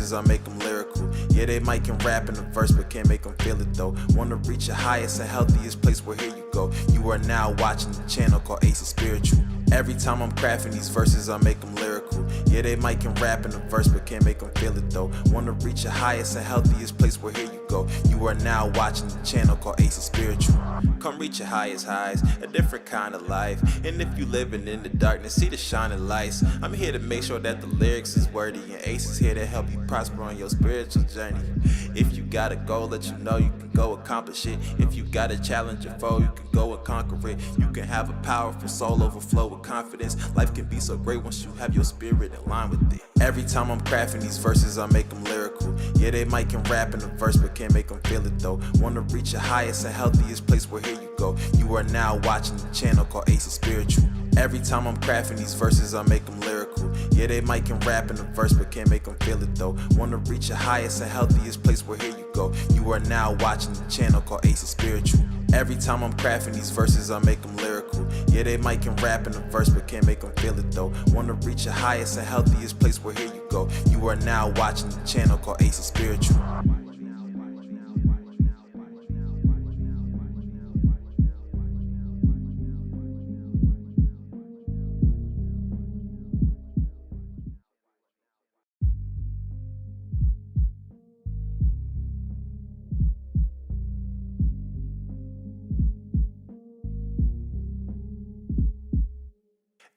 verses, I make them lyrical. Yeah, they might can rap in the verse, but can't make them feel it though. Wanna reach your highest and healthiest place, where here you go. You are now watching the channel called Ace Spiritual. Every time I'm crafting these verses, I make them lyrical. Yeah, they might can rap in the verse, but can't make them feel it though. Wanna reach your highest and healthiest place, where here you go. You are now watching the channel called Ace Spiritual. Come reach your highest highs, a different kind of life. And if you living in the darkness, see the shining lights. I'm here to make sure that the lyrics is worthy, and Ace is here to help you prosper on your spiritual journey. If you got a goal, let you know you can go accomplish it. If you got a challenge your foe, you can go and conquer it. You can have a powerful soul overflow with confidence. Life can be so great once you have your spirit in line with it. Every time I'm crafting these verses, I make them lyrical. Yeah, they might can rap in the verse, but can't make them feel it though. Wanna reach your highest and healthiest place, where here you go. You are now watching the channel called Ace Spiritual. Every time I'm crafting these verses, I make them lyrical. Yeah, they might can rap in the verse, but can't make them feel it though. Wanna reach your highest and healthiest place, where here you go. You are now watching the channel called Ace Spiritual. Every time I'm crafting these verses, I make them lyrical. Yeah, they might can rap in the verse, but can't make them feel it though. Wanna reach your highest and healthiest place, where here you go. You are now watching the channel called Ace Spiritual.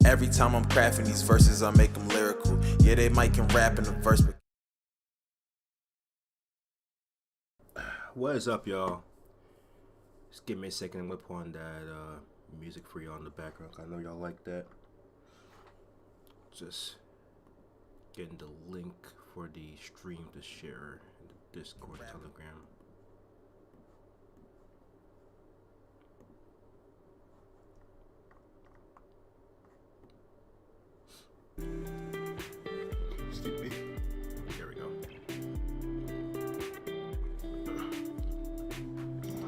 Every time I'm crafting these verses, I make them lyrical. Yeah, they might can rap in the verse, but... What is up, y'all? Just give me a second and whip on that music for y'all in the background. I know y'all like that. Just getting the link for the stream to share in the Discord, Telegram. Excuse me. There we go.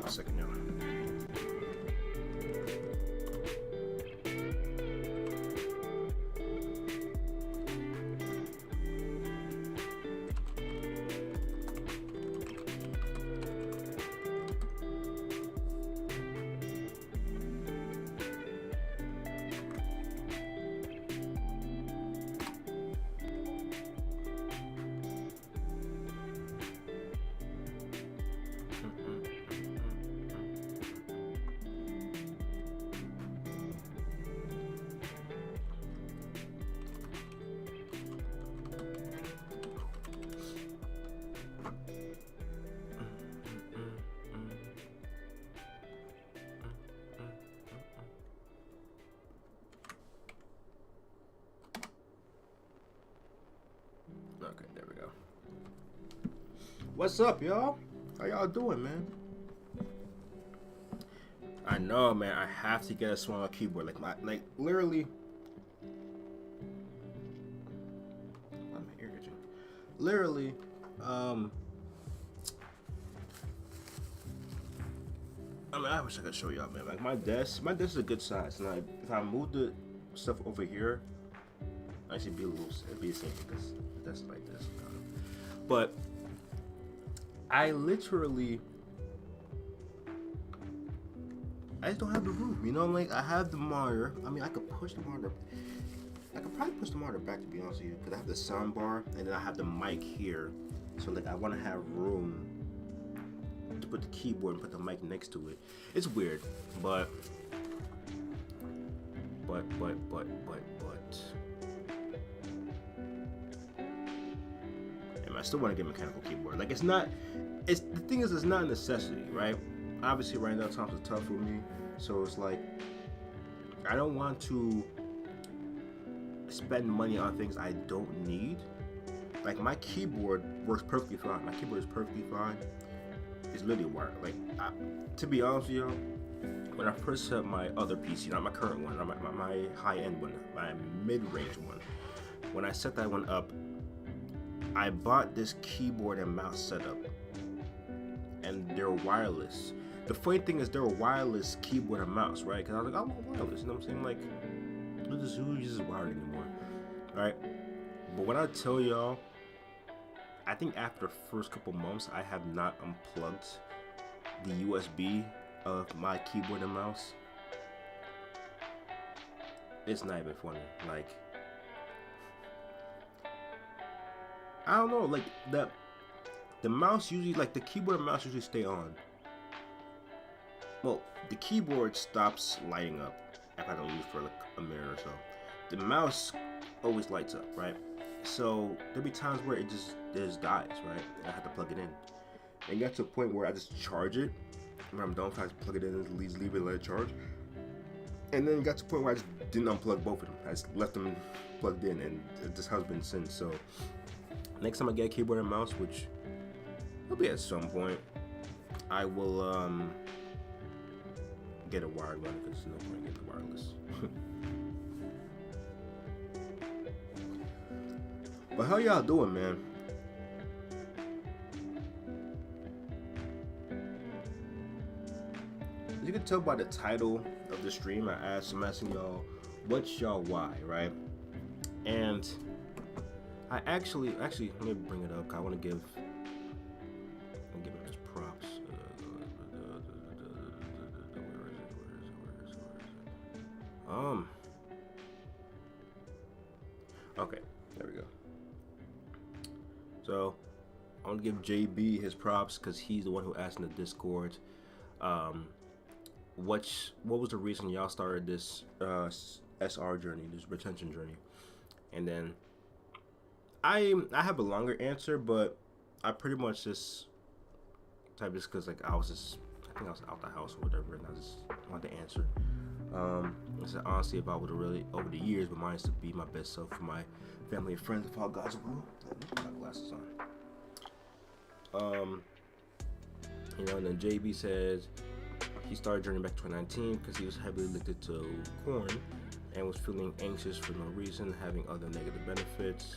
A second now. Okay, there we go. What's up, y'all? How y'all doing, man? I know, man. I have to get a smaller keyboard. Like literally. I'm irritating. Literally, I mean, I wish I could show y'all, man. Like my desk is a good size, and if I move the stuff over here, I should be the same because that's like this. But I just don't have the room, you know. I'm like, I have the monitor. I mean, I could push the monitor. I could probably push the monitor back, to be honest with you, because I have the sound bar and then I have the mic here. So like, I want to have room to put the keyboard and put the mic next to it. It's weird, but. I still want to get a mechanical keyboard. Like, the thing is, it's not a necessity, right? Obviously, right now times are tough for me, so it's like I don't want to spend money on things I don't need. Like, my keyboard works perfectly fine. My keyboard is perfectly fine. It's literally wired. Like, to be honest with you, when I first set up my other PC, not my current one, not my high-end one, my mid-range one, when I set that one up, I bought this keyboard and mouse setup, and they're wireless. The funny thing is, they're a wireless keyboard and mouse, right? Because I was like, I want wireless, you know what I'm saying? Like, who uses wired anymore, right? But when I tell y'all, I I think after the first couple months, I have not unplugged the USB of my keyboard and mouse. It's not even funny. Like, I don't know. Like the mouse usually, like the keyboard and mouse usually stay on. Well, the keyboard stops lighting up if I don't use it for like a minute or so. The mouse always lights up, right? So there'll be times where it just dies, right? And I have to plug it in. And got to a point where I just charge it. When I'm done, I have to plug it in and leave it and let it charge. And then it got to a point where I just didn't unplug both of them. I just left them plugged in, and this has been since. So next time I get a keyboard and mouse, which will be at some point, I will get a wired one because there's no point getting wireless. But how y'all doing, man? As you can tell by the title of the stream, I'm asking y'all, what's y'all why, right? And I actually, let me bring it up. I want to give him his props. Where is it? Okay, there we go. So I want to give JB his props because he's the one who asked in the Discord. What was the reason y'all started this SR journey, this retention journey? And then I have a longer answer, but I pretty much just typed this because like I think I was out the house or whatever, and I just wanted to answer. I said honestly, if I would have really over the years, but mine is to be my best self for my family and friends, if all God's will. Put my glasses on. You know, and then JB says he started journey back in 2019 because he was heavily addicted to corn and was feeling anxious for no reason, having other negative benefits.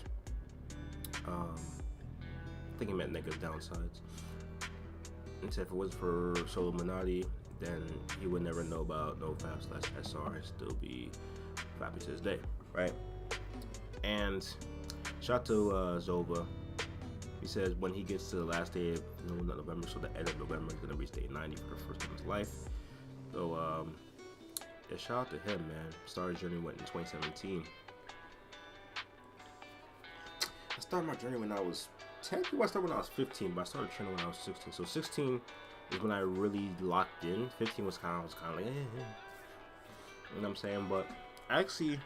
I think he meant negative downsides. And said if it wasn't for Solo Minati, then he would never know about NoFap/SR and still be happy to this day, right? And shout out to Zova. He says when he gets to the last day of November, so the end of November, he's gonna reach day 90 for the first time in his life. So yeah, shout out to him, man. Started journey went in 2017. I started my journey when I was technically I started when I was 15, but I started training when I was 16. So 16 is when I really locked in. 15 was kind of like, you know what I'm saying? But actually,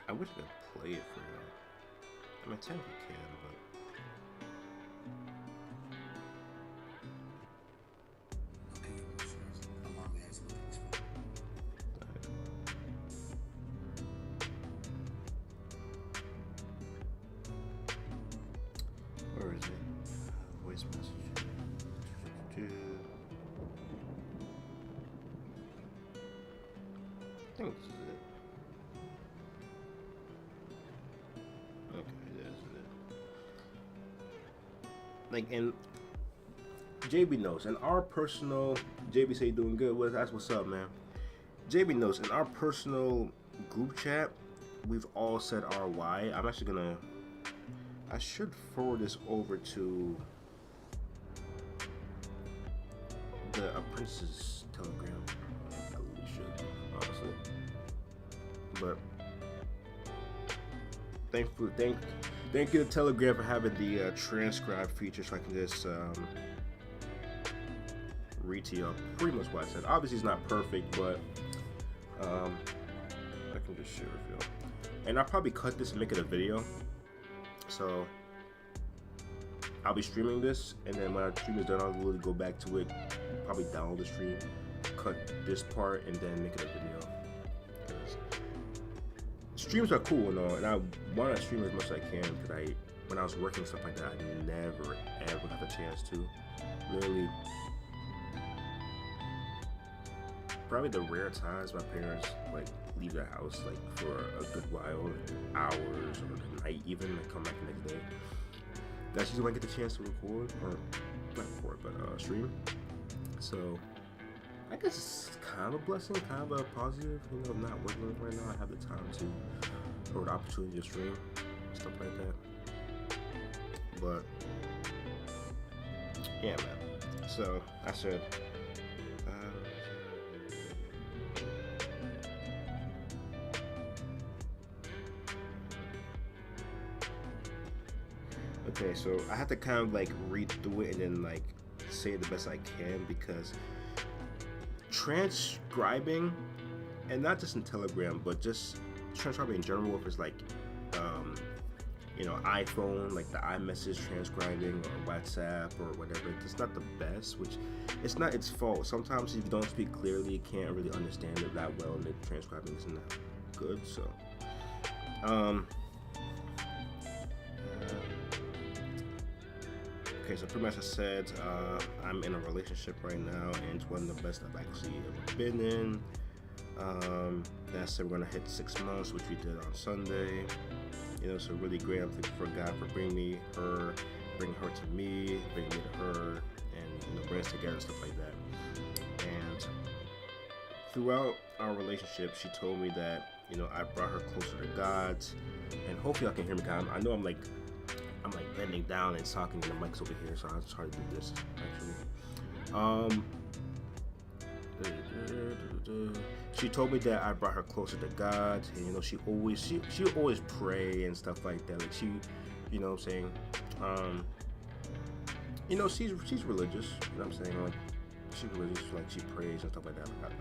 I wish I could play it for you. I mean, technically can, but where is it? Voice message. I think this is it. Okay, this is it. Like, and JB knows, and our personal JB say doing good. That's what's up, man. JB knows, in our personal group chat, we've all said our why. I'm actually gonna. I should forward this over to the apprentice's Telegram. I really should, honestly. But thank you to Telegram for having the transcribe feature, so I can just read to you pretty much what I said. Obviously, it's not perfect, but I can just share with you. And I'll probably cut this and make it a video. So I'll be streaming this, and then when our stream is done, I'll literally go back to it, probably download the stream, cut this part, and then make it a video. Because streams are cool and all, and I want to stream as much as I can, because when I was working stuff like that, I never ever got the chance to. Literally, probably the rare times my parents like leave their house like for a good while, like hours or the night even, and come back the next day. That's usually when I get the chance to record, or not record, but stream. So I guess it's kind of a blessing, kind of a positive. You know, I'm not working right now. I have the time to, or the opportunity to stream, stuff like that. But yeah, man. So I said, okay, so I have to kind of like read through it and then like say it the best I can, because transcribing, and not just in Telegram, but just transcribing in general, if it's like um, iPhone, like the iMessage transcribing, or WhatsApp or whatever, it's not the best, which it's not its fault. Sometimes if you don't speak clearly, you can't really understand it that well, and the transcribing isn't that good. So okay, so pretty much I said I'm in a relationship right now, and it's one of the best I've actually ever been in. Then I said we're gonna hit 6 months, which we did on Sunday. So really great. I'm thankful for God for bringing her to me, bringing me to her, and bring us together and stuff like that. And throughout our relationship, she told me that I brought her closer to God, and hopefully y'all can hear me. Cause I know I'm like bending down and talking, and the mic's over here, so I'll try to do this actually. She told me that I brought her closer to God, and she always pray and stuff like that. Like she, what I'm saying, she's religious. You know what I'm saying? Like she's religious, like she prays and stuff like that. Like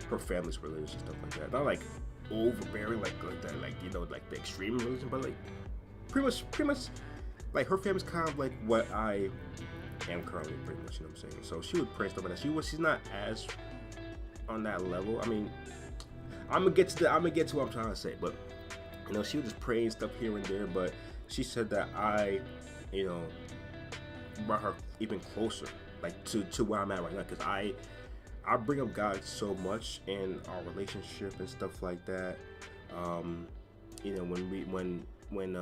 her family's religious and stuff like that. Not like overbearing like that, like like the extreme religion, but like pretty much like her family's kind of like what I am currently, pretty much. You know what I'm saying? So she would pray and stuff like that. She's not as on that level. I mean, I'm gonna get to what I'm trying to say, but she would just pray and stuff here and there. But she said that I, brought her even closer, like to where I'm at right now, because I bring up God so much in our relationship and stuff like that. When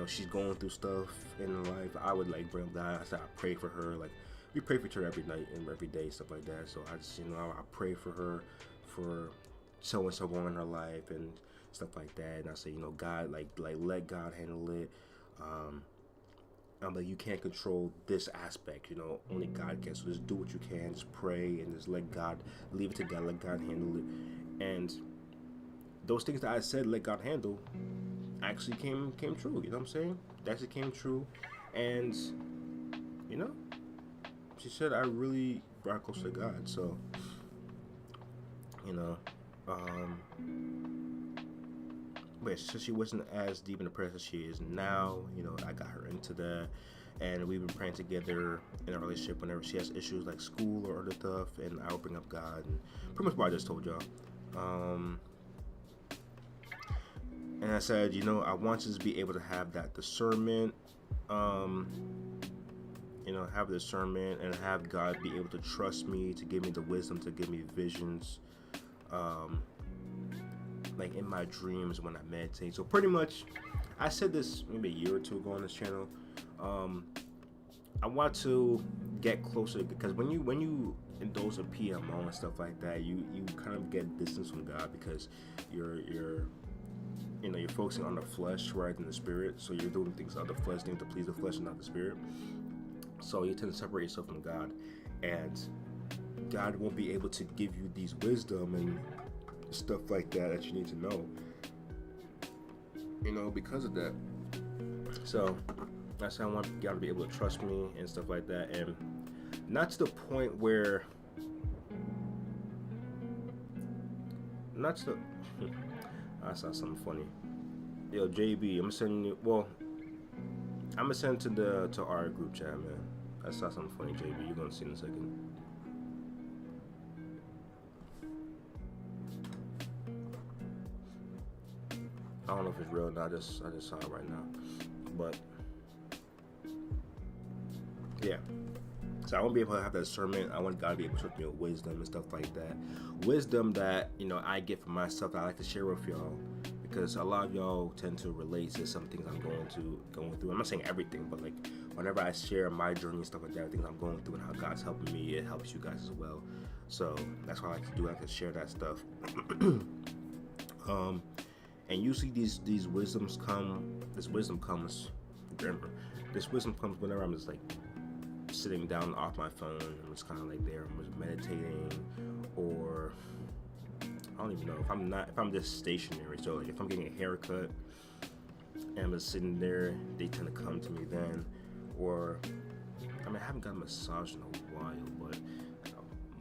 she's going through stuff in her life, I would like bring up God. I said I pray for her. Like we pray for each other every night and every day, stuff like that. So I just I pray for her, for so and so going in her life and stuff like that. And I say God, like let God handle it. I'm like, you can't control this aspect, only God can. So just do what you can, just pray and just let God, leave it to God, let God handle it. And those things that I said, let God handle, actually came true. You know what I'm saying? That actually came true. And she said I really brought close to God. So but so she wasn't as deep in the prayer as she is now. I got her into that, and we've been praying together in a relationship whenever she has issues like school or other stuff, and I'll bring up God, and pretty much what I just told y'all. And I said, I want you to be able to have that discernment, have discernment, and have God be able to trust me, to give me the wisdom, to give me visions, like in my dreams when I meditate. So pretty much, I said this maybe a year or two ago on this channel. I want to get closer, because when you indulge in PMO and stuff like that, you kind of get distance from God, because you're focusing on the flesh rather than the spirit. So you're doing things out of the flesh, things to please the flesh and not the spirit. So you tend to separate yourself from God, and God won't be able to give you these wisdom and stuff like that you need to know, because of that. So I said I want God to be able to trust me and stuff like that, and not to the point where I saw something funny. Yo, JB, I'm gonna send to our group chat, man. I saw something funny, JB. You're gonna see in a second. I don't know if it's real or not. I just saw it right now. But yeah. So I want to be able to have that discernment. I want God to be able to trust me with wisdom and stuff like that. Wisdom that I get from myself that I like to share with y'all, because a lot of y'all tend to relate to some things I'm going through. I'm not saying everything, but like whenever I share my journey and stuff like that, things I'm going through and how God's helping me, it helps you guys as well. So that's what I like to do. I like to share that stuff. And usually these wisdom comes Remember, this wisdom comes whenever I'm just like sitting down off my phone. I'm just kind of like there. I'm just meditating, or I don't even know if I'm just stationary. So like if I'm getting a haircut and I'm just sitting there, they tend to come to me then. Or I mean, I haven't got a massage in a while, but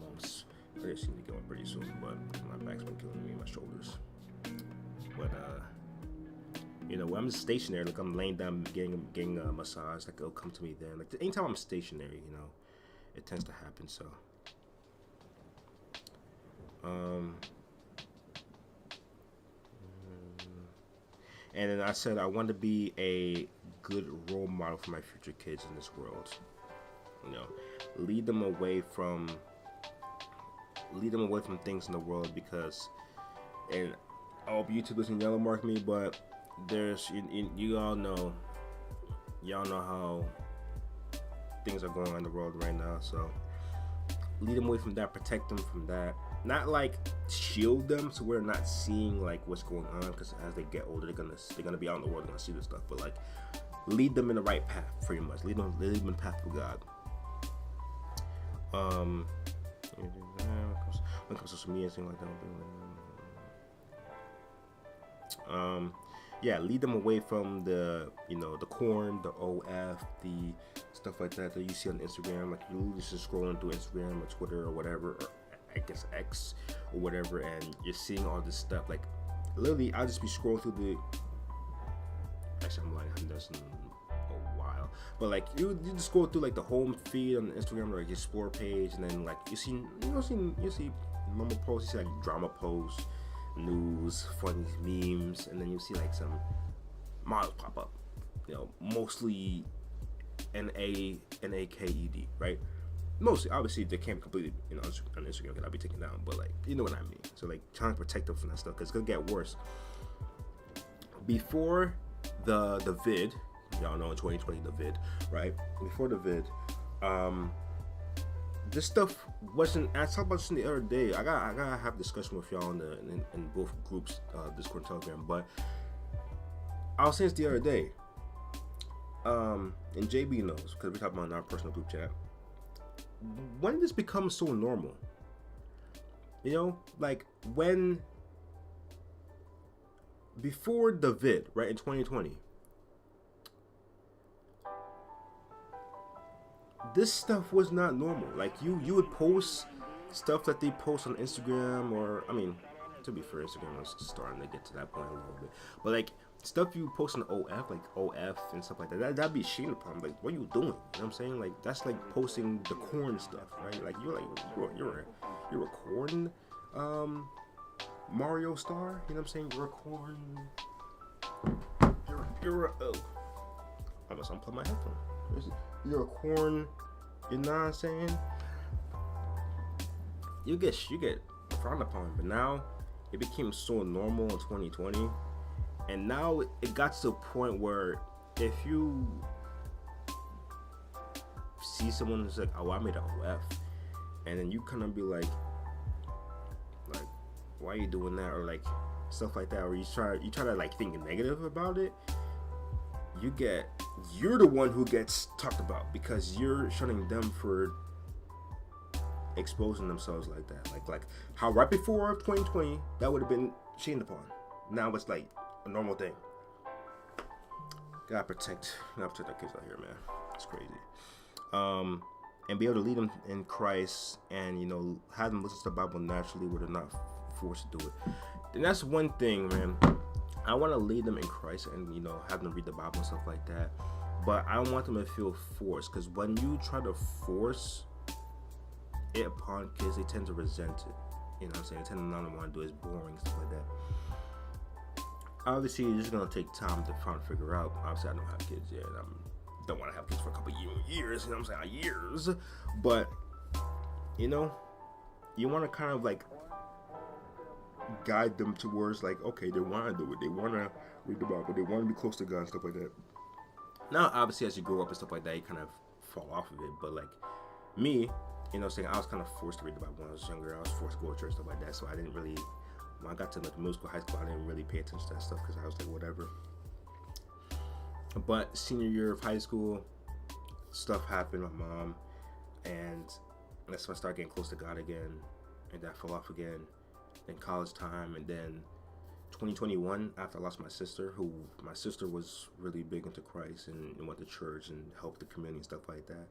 months. I just need to go in pretty soon. But my back's been killing me, my shoulders. But you know, when I'm just stationary, like I'm laying down getting a massage, like it'll come to me then. Like anytime I'm stationary, you know, it tends to happen. So and then I said I want to be a good role model for my future kids in this world. You know, lead them away from things in the world, because, and I hope YouTube doesn't yellow mark me, but there's you all know how things are going on in the world right now. So lead them away from that, protect them from that. Not like shield them so we're not seeing like what's going on, because as they get older, they're gonna be out in the world, they're gonna see this stuff. But like, lead them in the right path, pretty much. Lead them in the path of God. When it comes to social media and things like that. Yeah, lead them away from the corn, the OF, the stuff like that you see on Instagram. Like you just scrolling through Instagram or Twitter or whatever, or I guess X or whatever, and you're seeing all this stuff. Like literally, I'll just be scrolling through the. Actually, I'm lying. I haven't done this in a while, but like you just scroll through like the home feed on Instagram, or like explore page, and then like you see normal posts, you see like drama posts, news, funny memes, and then you see like some models pop up, mostly NAKED, right? Mostly, obviously, they can't be completely, on Instagram, because I'll be taken down, but like, you know what I mean. So like, trying to protect them from that stuff, because it's gonna get worse. Before the vid, y'all know in 2020 the vid, right? Before the vid, this stuff wasn't. I talked about this the other day. I gotta have a discussion with y'all in both groups, Discord and Telegram. But I was saying this the other day, and JB knows, because we talked about in our personal group chat. When did this become so normal? Like when before the vid, right, in 2020. This stuff was not normal. Like you would post stuff that they post on Instagram, or I mean, to be fair, Instagram was starting to get to that point a little bit. But like stuff you post on OF, like OF and stuff like that'd be shamed upon. Like, what are you doing? You know what I'm saying? Like that's like posting the corn stuff, right? Like you're a corn Mario star. You know what I'm saying? You're a corn. You're a I must unplug my headphone. You're a corn, you know what I'm saying? You get frowned upon, but now it became so normal in 2020, and now it got to a point where if you see someone who's like, oh, I made an OF, and then you kind of be like, why are you doing that, or like stuff like that, or you try to like think negative about it, you're the one who gets talked about, because you're shunning them for exposing themselves like that. Like how right before 2020 that would have been shamed upon. Now it's like a normal thing. Gotta protect our kids out here, man. It's crazy. And be able to lead them in Christ, and have them listen to the Bible naturally, where they're not forced to do it. And that's one thing, man. I want to lead them in Christ, and have them read the Bible and stuff like that. But I don't want them to feel forced, because when you try to force it upon kids, they tend to resent it. You know what I'm saying? They tend to not want to do it. It's boring, stuff like that. Obviously, it's just gonna take time to try to figure out. Obviously, I don't have kids yet. I don't want to have kids for a couple years. You know what I'm saying? Years. But you want to kind of like guide them towards like, okay, they want to do it. They want to read the Bible. They want to be close to God and stuff like that. Now, obviously, as you grow up and stuff like that, you kind of fall off of it. But like me, saying I was kind of forced to read the Bible when I was younger. I was forced to go to church, stuff like that. So I didn't really, when I got to like middle school, high school, I didn't really pay attention to that stuff, because I was like, whatever. But senior year of high school, stuff happened with my mom, and that's when I started getting close to God again, and then I fell off again. Then college time, and then 2021, after I lost my sister was really big into Christ and went to church and helped the community and stuff like that.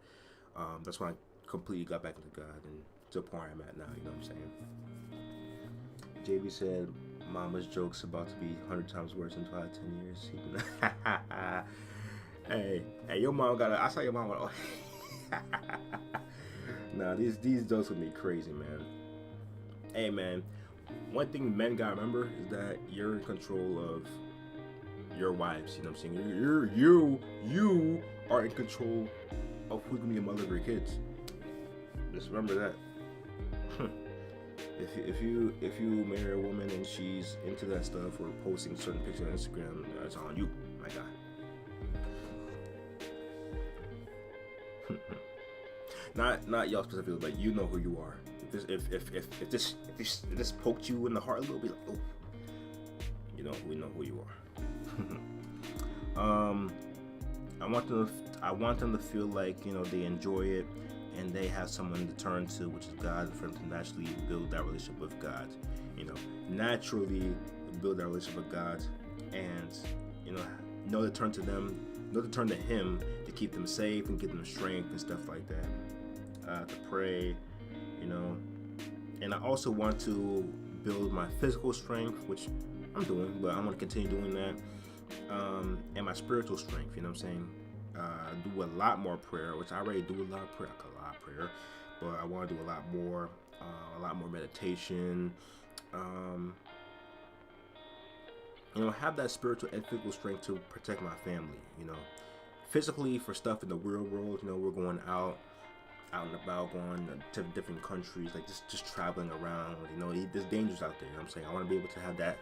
That's when I completely got back into God and to the point I'm at now. You know what I'm saying? JB said, "Mama's jokes about to be 100 times worse in 5 to 10 years." Hey, your mom got. I saw your mom. Nah, these jokes would be crazy, man. Hey, man. One thing men gotta remember is that you're in control of your wives. You know what I'm saying? You are in control of who's gonna be the mother of your kids. Just remember that. If you marry a woman and she's into that stuff or posting certain pictures on Instagram, that's on you, my guy. Not y'all specifically, but you know who you are. If this poked you in the heart a little bit, like, oh, we know who you are. I want them to feel like they enjoy it and they have someone to turn to, which is God, for them to naturally build that relationship with God. Naturally build that relationship with God, and know to turn to Him to keep them safe and give them strength and stuff like that. To pray. And I also want to build my physical strength, which I'm doing, but I want to continue doing that, and my spiritual strength. You know what I'm saying? Do a lot more prayer, which I already do a lot of prayer, but I want to do a lot more meditation. Have that spiritual and physical strength to protect my family. Physically for stuff in the real world. We're going out and about, going to different countries, like just traveling around. There's dangers out there. You know what I'm saying? I want to be able to have that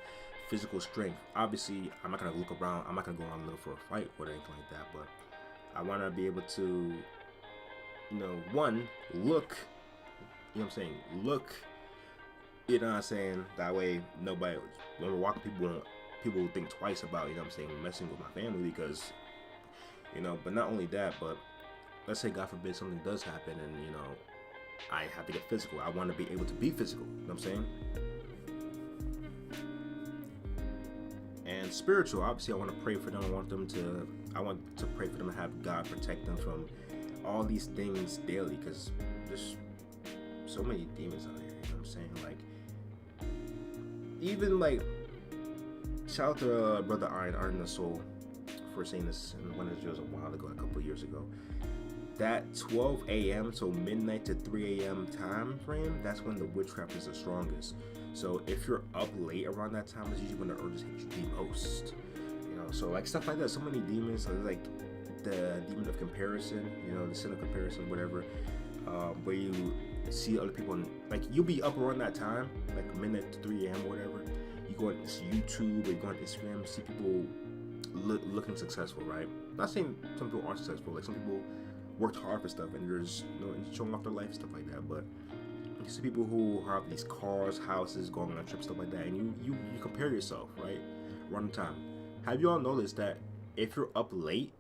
physical strength. Obviously, I'm not gonna look around. I'm not gonna go around looking for a fight or anything like that. But I want to be able to, one, look. You know what I'm saying? Look. You know what I'm saying? That way, nobody, when we're walking, people will think twice about, messing with my family, because, but not only that, but let's say, God forbid, something does happen and, I have to get physical. I want to be able to be physical. You know what I'm saying? And spiritual, obviously, I want to pray for them. I want to pray for them to have God protect them from all these things daily, because there's so many demons out here. You know what I'm saying? Like, even like, shout out to Brother Iron the Soul for saying this in one of his videos a while ago, a couple of years ago. That 12 a.m. so midnight to 3 a.m. time frame, that's when the witchcraft is the strongest. So if you're up late around that time, it's usually when the urges hit you the most. So like stuff like that. So many demons, like the demon of comparison, the sin of comparison, whatever. Where you see other people, like you'll be up around that time, like midnight to 3 a.m. or whatever. You go on YouTube or you go on Instagram, see people looking successful, right? Not saying some people aren't successful, like some people worked hard for stuff and there's showing off their life and stuff like that, but you see people who have these cars, houses, going on trips, stuff like that, and you compare yourself, right, around the time. Have you all noticed that if you're up late,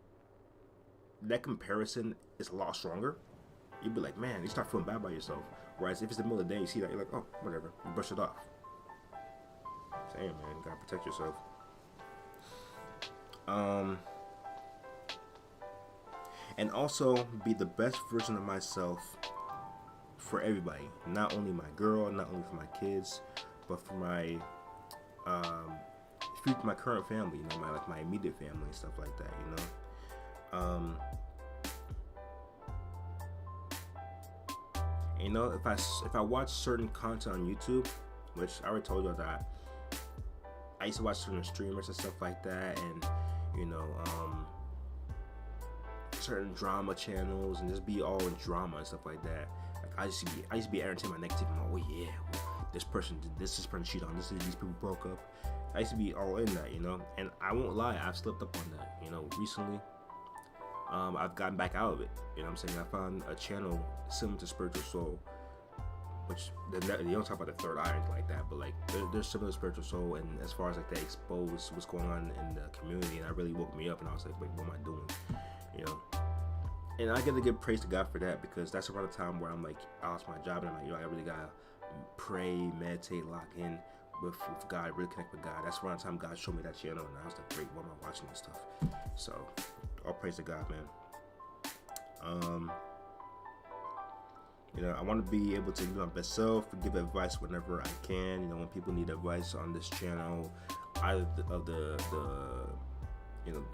that comparison is a lot stronger? You'd be like, man, you start feeling bad about yourself. Whereas if it's the middle of the day, you see that, you're like, oh, whatever, you brush it off. Saying, man, you gotta protect yourself. And also be the best version of myself for everybody. Not only my girl, not only for my kids, but for my my current family, my immediate family and stuff like that, if I watch certain content on YouTube, which I already told you that I used to watch certain streamers and stuff like that, and certain drama channels, and just be all in drama and stuff like that. Like I used to be entertained by negativity. I'm like, oh yeah, this person did this person cheated on this, these people broke up. I used to be all in that, and I won't lie, I've slipped up on that, recently. I've gotten back out of it, I found a channel similar to Spiritual Soul, which they don't talk about the third eye or anything like that, but like they're similar spiritual soul, and as far as like they expose what's going on in the community, and that really woke me up, and I was like, wait, what am I doing? You know. And I get to give praise to God for that, because that's around the time where I'm like, I lost my job, and I'm like, I really gotta pray, meditate, lock in with God, really connect with God. That's around the time God showed me that channel, and I was like, great, why am I watching this stuff? So, all praise to God, man. I want to be able to be my best self, give advice whenever I can. When people need advice on this channel, either of the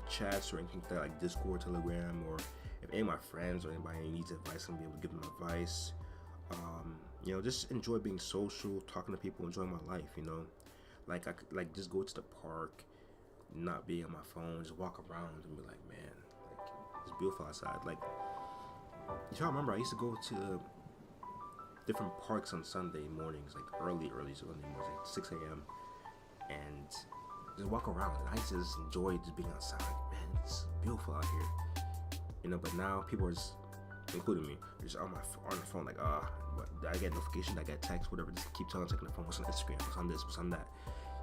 chats or anything like Discord, Telegram, or if any of my friends or anybody needs advice, I'm gonna be able to give them advice. Just enjoy being social, talking to people, enjoying my life. Like I could just go to the park, not be on my phone, just walk around and be like, man, like it's beautiful outside. Like, y'all remember I used to go to different parks on Sunday mornings, like early Sunday mornings, like 6 a.m. and just walk around. And I used to just enjoy just being outside. Like, man, it's beautiful out here. But now people are just, including me, just on the phone, like, I get notifications, I get texts, whatever. Just keep checking the phone. What's on Instagram? What's on this? What's on that?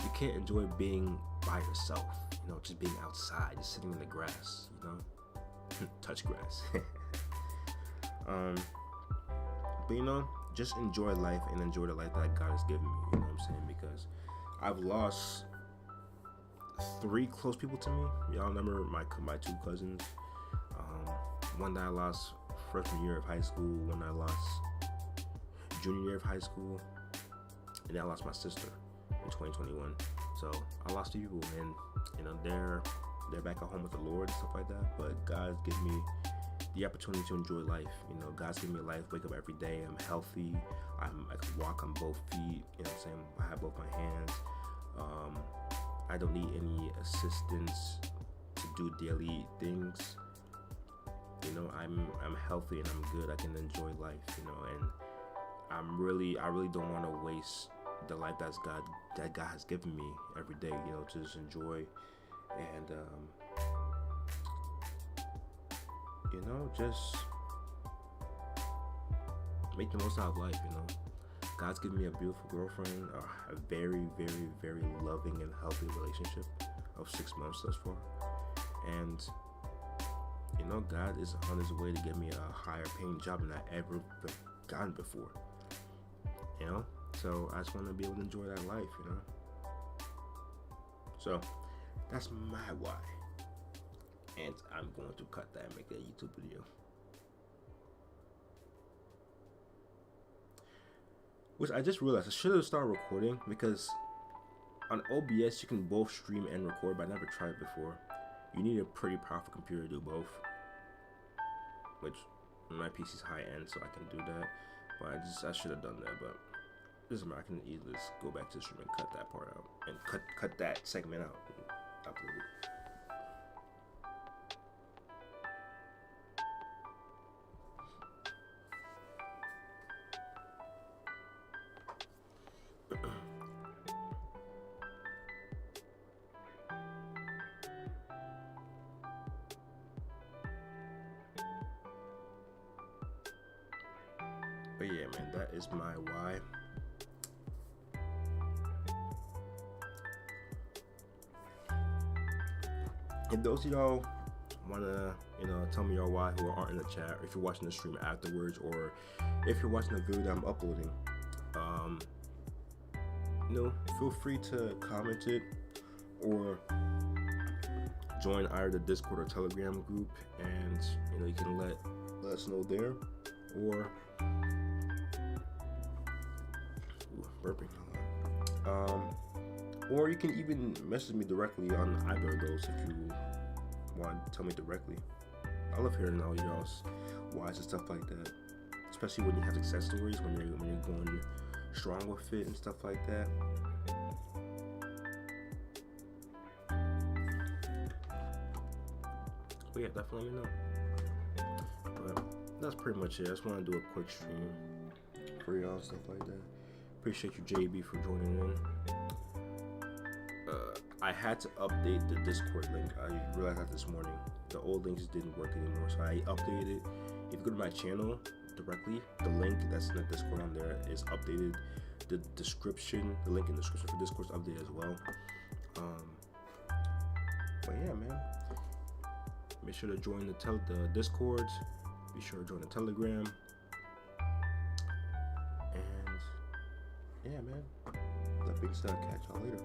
You can't enjoy being by yourself. Just being outside, just sitting in the grass. Touch grass. But just enjoy life and enjoy the life that God has given me. You know what I'm saying? Because I've lost 3 close people to me. Y'all remember my 2 cousins. One that I lost freshman year of high school, one that I lost junior year of high school, and then I lost my sister in 2021. So I lost 2 people, and they're back at home with the Lord and stuff like that. But God's given me the opportunity to enjoy life. God's given me life. Wake up every day. I'm healthy. I can walk on both feet. You know what I'm saying? I have both my hands. I don't need any assistance to do daily things. I'm healthy and I'm good. I can enjoy life. And I really don't want to waste the life that God has given me every day. To just enjoy and just make the most out of life. God's given me a beautiful girlfriend, a very, very, very loving and healthy relationship of 6 months thus far, and God is on his way to give me a higher paying job than I ever gotten before. So I just want to be able to enjoy that life. So that's my why. And I'm going to cut that and make that YouTube video. Which I just realized I should have started recording, because on OBS you can both stream and record, but I never tried it before. You need a pretty powerful computer to do both. Which my PC's high end, so I can do that. But I should have done that, but this is I can easily just go back to the stream and cut that part out. And cut that segment out and upload it. But yeah, man, that is my why. If those of y'all wanna, tell me your why who aren't in the chat, or if you're watching the stream afterwards, or if you're watching the video that I'm uploading, feel free to comment it, or join either the Discord or Telegram group, and you can let us know there, or burping. Or you can even message me directly on either of those if you want to tell me directly. I love hearing all y'all's whys and stuff like that, especially when you have success stories, when you're going strong with it and stuff like that. But yeah, definitely But that's pretty much it. I just want to do a quick stream for y'all and stuff like that. Appreciate you, JB, for joining in. I had to update the Discord link. I realized that this morning. The old links didn't work anymore, so I updated it. If you go to my channel, directly. The link that's in the Discord on there is updated. The link in the description for Discord is updated as well. But yeah, man. Make sure to join the Discords. Be sure to join the Telegram. And yeah, man. That being said, I'll catch y'all later.